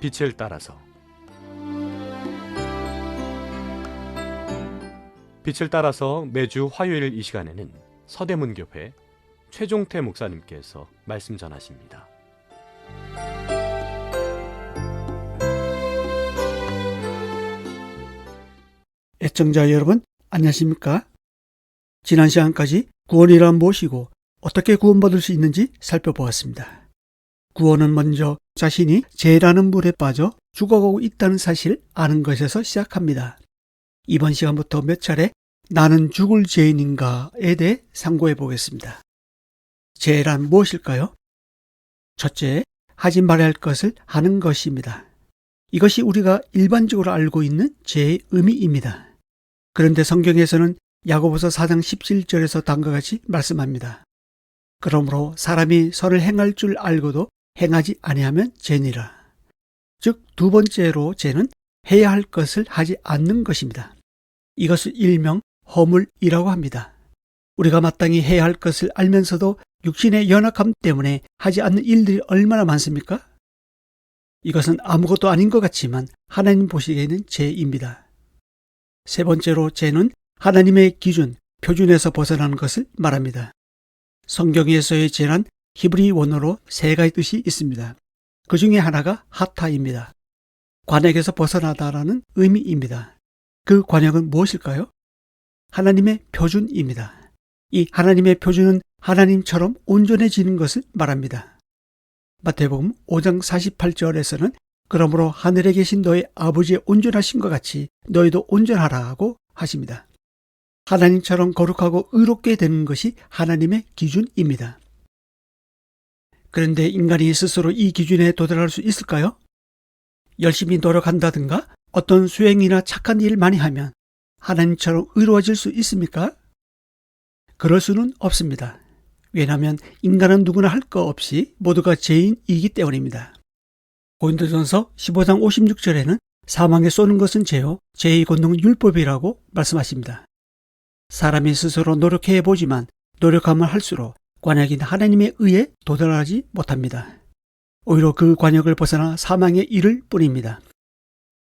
빛을 따라서. 빛을 따라서 매주 화요일 이 시간에는 서대문교회 최종태 목사님께서 말씀 전하십니다. 애청자 여러분, 안녕하십니까? 지난 시간까지 구원이란 무엇이고 어떻게 구원받을 수 있는지 살펴보았습니다. 구원은 먼저 자신이 죄라는 물에 빠져 죽어가고 있다는 사실을 아는 것에서 시작합니다. 이번 시간부터 몇 차례 나는 죽을 죄인인가에 대해 상고해 보겠습니다. 죄란 무엇일까요? 첫째, 하지 말아야 할 것을 하는 것입니다. 이것이 우리가 일반적으로 알고 있는 죄의 의미입니다. 그런데 성경에서는 야고보서 4장 17절에서 다음과 같이 말씀합니다. 그러므로 사람이 선을 행할 줄 알고도 행하지 아니하면 죄니라. 즉, 두 번째로 죄는 해야 할 것을 하지 않는 것입니다. 이것을 일명 허물이라고 합니다. 우리가 마땅히 해야 할 것을 알면서도 육신의 연약함 때문에 하지 않는 일들이 얼마나 많습니까? 이것은 아무것도 아닌 것 같지만 하나님 보시기에는 죄입니다. 세 번째로 죄는 하나님의 기준, 표준에서 벗어나는 것을 말합니다. 성경에서의 죄란 히브리 원어로 세 가지 뜻이 있습니다. 그 중에 하나가 하타입니다. 관역에서 벗어나다라는 의미입니다. 그 관역은 무엇일까요? 하나님의 표준입니다. 이 하나님의 표준은 하나님처럼 온전해지는 것을 말합니다. 마태복음 5장 48절에서는 그러므로 하늘에 계신 너희 아버지의 온전하신 것 같이 너희도 온전하라고 하십니다. 하나님처럼 거룩하고 의롭게 되는 것이 하나님의 기준입니다. 그런데 인간이 스스로 이 기준에 도달할 수 있을까요? 열심히 노력한다든가 어떤 수행이나 착한 일을 많이 하면 하나님처럼 의로워질 수 있습니까? 그럴 수는 없습니다. 왜냐하면 인간은 누구나 할 것 없이 모두가 죄인이기 때문입니다. 고린도전서 15장 56절에는 사망에 쏘는 것은 죄요 죄의 권능은 율법이라고 말씀하십니다. 사람이 스스로 노력해 보지만 노력하면 할수록 관역인 하나님의 의에 도달하지 못합니다. 오히려 그 관역을 벗어나 사망에 이를 뿐입니다.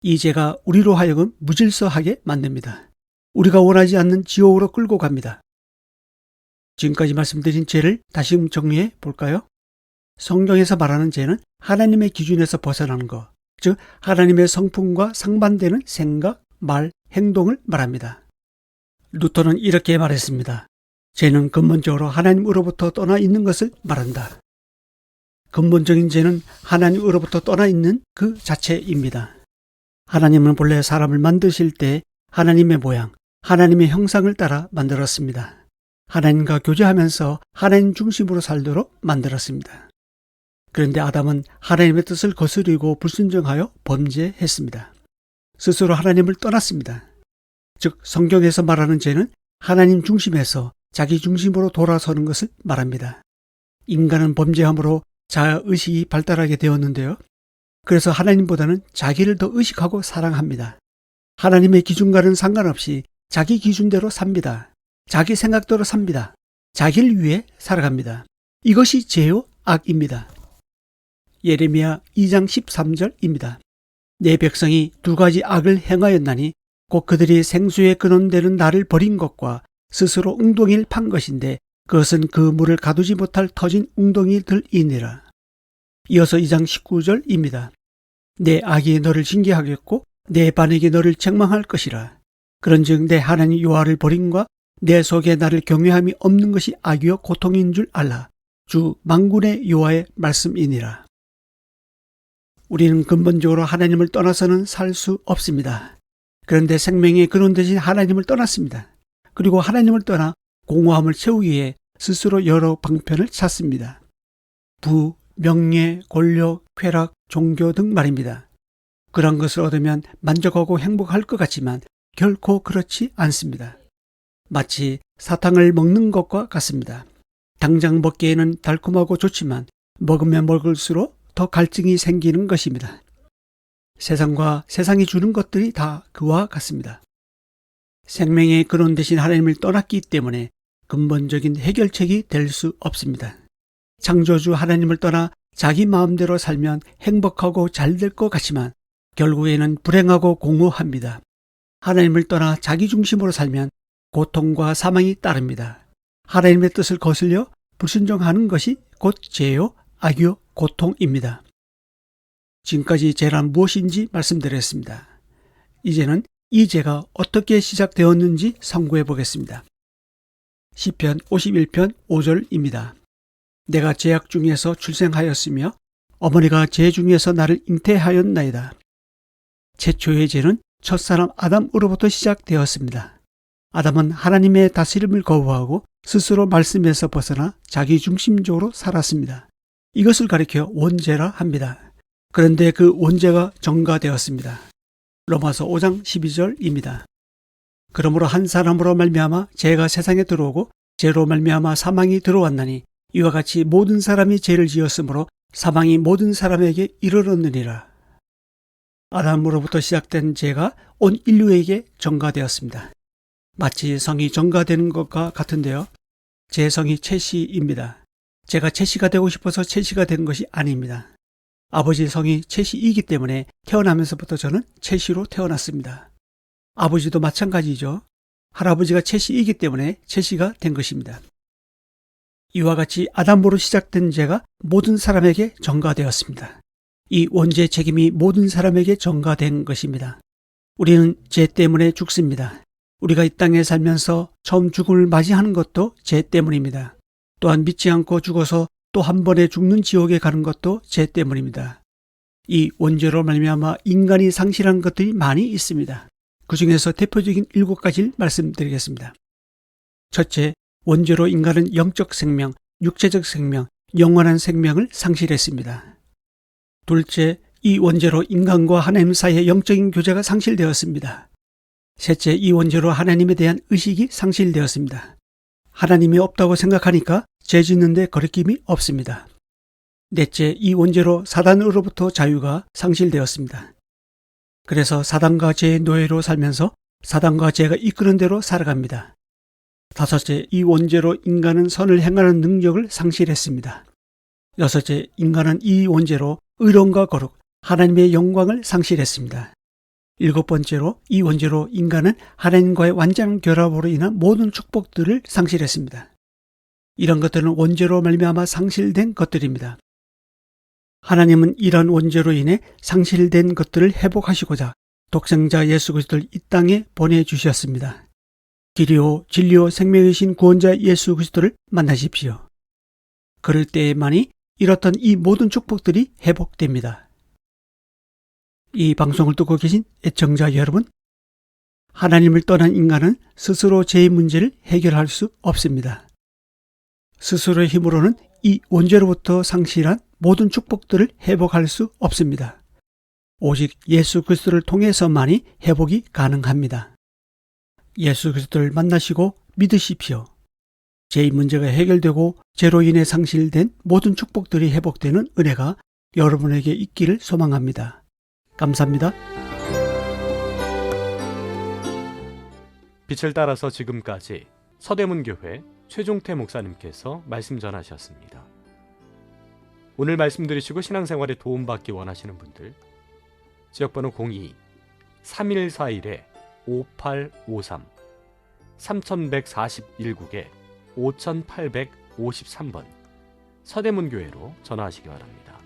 이 죄가 우리로 하여금 무질서하게 만듭니다. 우리가 원하지 않는 지옥으로 끌고 갑니다. 지금까지 말씀드린 죄를 다시 정리해 볼까요? 성경에서 말하는 죄는 하나님의 기준에서 벗어나는 것, 즉 하나님의 성품과 상반되는 생각, 말, 행동을 말합니다. 루터는 이렇게 말했습니다. 죄는 근본적으로 하나님으로부터 떠나 있는 것을 말한다. 근본적인 죄는 하나님으로부터 떠나 있는 그 자체입니다. 하나님은 본래 사람을 만드실 때 하나님의 모양, 하나님의 형상을 따라 만들었습니다. 하나님과 교제하면서 하나님 중심으로 살도록 만들었습니다. 그런데 아담은 하나님의 뜻을 거스르고 불순종하여 범죄했습니다. 스스로 하나님을 떠났습니다. 즉 성경에서 말하는 죄는 하나님 중심에서 자기 중심으로 돌아서는 것을 말합니다. 인간은 범죄함으로 자아의식이 발달하게 되었는데요. 그래서 하나님보다는 자기를 더 의식하고 사랑합니다. 하나님의 기준과는 상관없이 자기 기준대로 삽니다. 자기 생각대로 삽니다. 자기를 위해 살아갑니다. 이것이 죄요 악입니다. 예레미야 2장 13절입니다. 내 백성이 두 가지 악을 행하였나니 곧 그들이 생수의 근원되는 나를 버린 것과 스스로 웅덩이를 판 것인데 그것은 그 물을 가두지 못할 터진 웅덩이들이니라. 이어서 2장 19절입니다. 내 악이 너를 징계하겠고 내 반역이 너를 책망할 것이라. 그런즉 내 하나님 여호와를 버림과 내 속에 나를 경외함이 없는 것이 악이요 고통인 줄 알라. 주 만군의 여호와의 말씀이니라. 우리는 근본적으로 하나님을 떠나서는 살 수 없습니다. 그런데 생명의 근원 되신 하나님을 떠났습니다. 그리고 하나님을 떠나 공허함을 채우기 위해 스스로 여러 방편을 찾습니다. 부, 명예, 권력, 쾌락, 종교 등 말입니다. 그런 것을 얻으면 만족하고 행복할 것 같지만 결코 그렇지 않습니다. 마치 사탕을 먹는 것과 같습니다. 당장 먹기에는 달콤하고 좋지만 먹으면 먹을수록 더 갈증이 생기는 것입니다. 세상과 세상이 주는 것들이 다 그와 같습니다. 생명의 근원 되신 하나님을 떠났기 때문에 근본적인 해결책이 될 수 없습니다. 창조주 하나님을 떠나 자기 마음대로 살면 행복하고 잘 될 것 같지만 결국에는 불행하고 공허합니다. 하나님을 떠나 자기 중심으로 살면 고통과 사망이 따릅니다. 하나님의 뜻을 거슬려 불순종하는 것이 곧 죄요, 악이요, 고통입니다. 지금까지 죄란 무엇인지 말씀드렸습니다. 이제는 이 죄가 어떻게 시작되었는지 상고해 보겠습니다. 시편 51편 5절입니다. 내가 죄악 중에서 출생하였으며 어머니가 죄 중에서 나를 잉태하였나이다. 최초의 죄는 첫사람 아담으로부터 시작되었습니다. 아담은 하나님의 다스림을 거부하고 스스로 말씀에서 벗어나 자기 중심적으로 살았습니다. 이것을 가리켜 원죄라 합니다. 그런데 그 원죄가 전가되었습니다. 로마서 5장 12절입니다. 그러므로 한 사람으로 말미암아 죄가 세상에 들어오고 죄로 말미암아 사망이 들어왔나니 이와 같이 모든 사람이 죄를 지었으므로 사망이 모든 사람에게 이르렀느니라. 아담으로부터 시작된 죄가 온 인류에게 전가되었습니다. 마치 성이 전가되는 것과 같은데요. 제 성이 첼시입니다. 제가 첼시가 되고 싶어서 첼시가 된 것이 아닙니다. 아버지 성이 첼시이기 때문에 태어나면서부터 저는 첼시로 태어났습니다. 아버지도 마찬가지죠. 할아버지가 첼시이기 때문에 첼시가 된 것입니다. 이와 같이 아담으로 시작된 죄가 모든 사람에게 전가되었습니다. 이 원죄 책임이 모든 사람에게 전가된 것입니다. 우리는 죄 때문에 죽습니다. 우리가 이 땅에 살면서 처음 죽음을 맞이하는 것도 죄 때문입니다. 또한 믿지 않고 죽어서 또 한 번에 죽는 지옥에 가는 것도 죄 때문입니다. 이 원죄로 말미암아 인간이 상실한 것들이 많이 있습니다. 그 중에서 대표적인 7가지를 말씀드리겠습니다. 첫째, 원죄로 인간은 영적 생명, 육체적 생명, 영원한 생명을 상실했습니다. 둘째, 이 원죄로 인간과 하나님 사이의 영적인 교제가 상실되었습니다. 셋째, 이 원죄로 하나님에 대한 의식이 상실되었습니다. 하나님이 없다고 생각하니까 죄 짓는데 거리낌이 없습니다. 넷째, 이 원죄로 사단으로부터 자유가 상실되었습니다. 그래서 사단과 죄의 노예로 살면서 사단과 죄가 이끄는 대로 살아갑니다. 다섯째, 이 원죄로 인간은 선을 행하는 능력을 상실했습니다. 여섯째, 인간은 이 원죄로 의로움과 거룩, 하나님의 영광을 상실했습니다. 일곱 번째로 이 원죄로 인간은 하나님과의 완전한 결합으로 인한 모든 축복들을 상실했습니다. 이런 것들은 원죄로 말미암아 상실된 것들입니다. 하나님은 이런 원죄로 인해 상실된 것들을 회복하시고자 독생자 예수 그리스도를 이 땅에 보내주셨습니다. 길이요 진리요 생명이신 구원자 예수 그리스도를 만나십시오. 그럴 때에만이 이렇던 이 모든 축복들이 회복됩니다. 이 방송을 듣고 계신 애청자 여러분, 하나님을 떠난 인간은 스스로 죄의 문제를 해결할 수 없습니다. 스스로의 힘으로는 이 원죄로부터 상실한 모든 축복들을 회복할 수 없습니다. 오직 예수 그리스도를 통해서만이 회복이 가능합니다. 예수 그리스도를 만나시고 믿으십시오. 죄의 문제가 해결되고 죄로 인해 상실된 모든 축복들이 회복되는 은혜가 여러분에게 있기를 소망합니다. 감사합니다. 빛을 따라서 지금까지 서대문교회 최종태 목사님께서 말씀 전하셨습니다. 오늘 말씀 들으시고 신앙생활에 도움받기 원하시는 분들 지역번호 02-3141-5853 3141국에 5853번 서대문교회로 전화하시기 바랍니다.